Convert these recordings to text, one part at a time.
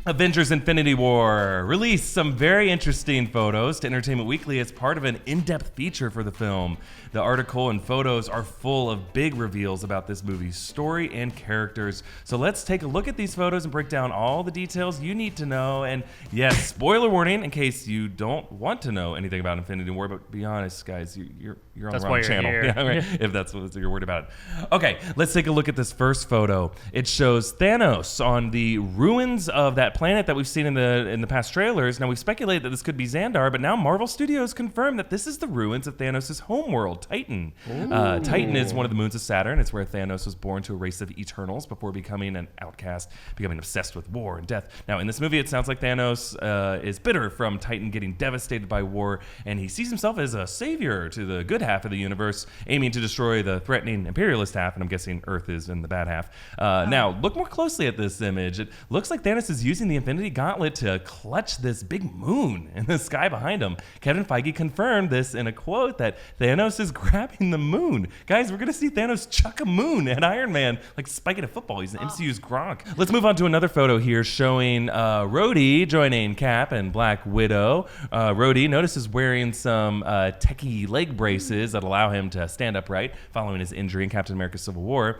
Avengers Infinity War released some very interesting photos to Entertainment Weekly as part of an in-depth feature for the film. The article and photos are full of big reveals about this movie's story and characters. So let's take a look at these photos and break down all the details you need to know. And yes, spoiler warning in case you don't want to know anything about Infinity War, but be honest, guys, you're on the wrong channel. Yeah, right, if that's what you're worried about. Okay, let's take a look at this first photo. It shows Thanos on the ruins of that planet that we've seen in the past trailers. Now, we've speculated that this could be Xandar, but now Marvel Studios confirmed that this is the ruins of Thanos' homeworld, Titan. Titan is one of the moons of Saturn. It's where Thanos was born to a race of Eternals before becoming an outcast, becoming obsessed with war and death. Now, in this movie, it sounds like Thanos is bitter from Titan getting devastated by war, and he sees himself as a savior to the good half of the universe, aiming to destroy the threatening imperialist half, and I'm guessing Earth is in the bad half. Now, look more closely at this image. It looks like Thanos is using the Infinity Gauntlet to clutch this big moon in the sky behind him. Kevin Feige confirmed this in a quote that Thanos is grabbing the moon. Guys, we're going to see Thanos chuck a moon at Iron Man like spiking a football. He's the MCU's Gronk. Let's move on to another photo here showing Rhodey joining Cap and Black Widow. Rhodey, notice, is wearing some techie leg braces that allow him to stand upright following his injury in Captain America Civil War.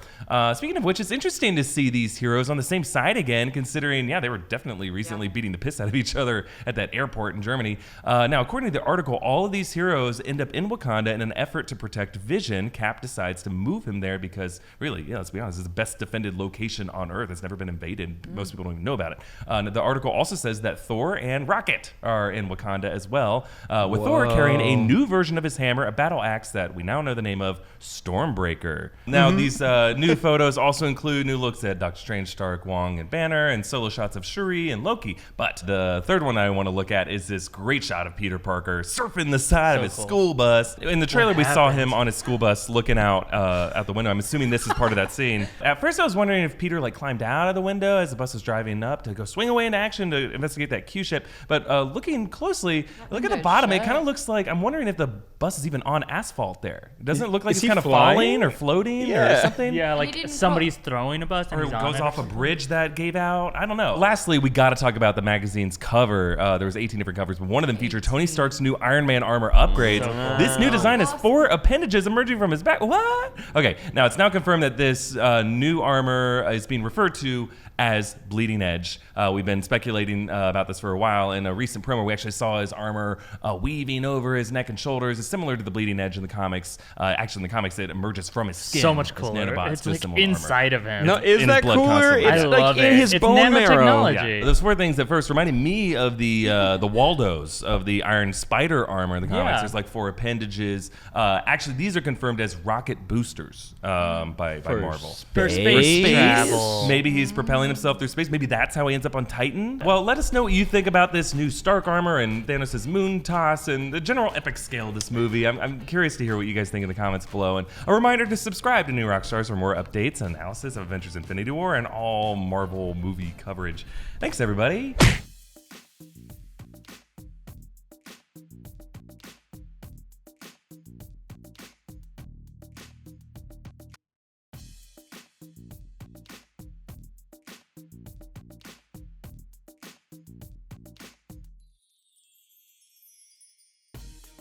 Speaking of which, it's interesting to see these heroes on the same side again, considering, they were definitely recently beating the piss out of each other at that airport in Germany. Now, according to the article, all of these heroes end up in Wakanda in an effort to protect Vision. Cap decides to move him there because, really, let's be honest, it's the best defended location on Earth. It's never been invaded. Most people don't even know about it. The article also says that Thor and Rocket are in Wakanda as well, with Thor carrying a new version of his hammer, a battle axe that we now know the name of, Stormbreaker. Now, these new photos also include new looks at Doctor Strange, Stark, Wong, and Banner, and solo shots of Shuri and Loki. But the third one I want to look at is this great shot of Peter Parker surfing the side of his school bus. In the trailer, we saw him on his school bus looking out the window. I'm assuming this is part of that scene. At first, I was wondering if Peter climbed out of the window as the bus was driving up to go swing away into action to investigate that Q ship. But looking closely, look at the bottom. It kind of looks like, I'm wondering if the bus is even on asphalt there. It doesn't look like it's kind of falling or floating or something. Yeah, like somebody's throwing a bus. Or it goes off a bridge that gave out. I don't know. Lastly, we got to talk about the magazine's cover. There was 18 different covers, but one of them featured Tony Stark's new Iron Man armor upgrades. So cool. This new design has 4 appendages emerging from his back. What? Okay, now it's now confirmed that this new armor is being referred to as Bleeding Edge. We've been speculating about this for a while. In a recent promo, we actually saw his armor weaving over his neck and shoulders. It's similar to the Bleeding Edge in the comics. Actually, in the comics, it emerges from his skin. So much cooler. It's like inside of him. No, is that cooler? It's like in his bone marrow. Yeah. Those 4 things at first reminded me of the Waldos of the Iron Spider armor in the comics. There's like 4 appendages. Actually, these are confirmed as rocket boosters by Marvel. For space travel. Maybe he's propelling himself through space. Maybe that's how he ends up on Titan. Well, let us know what you think about this new Stark armor and Thanos' moon toss and the general epic scale of this movie. I'm curious to hear what you guys think in the comments below. And a reminder to subscribe to New Rockstars for more updates and analysis of Avengers Infinity War and all Marvel movie coverage. Thanks, everybody.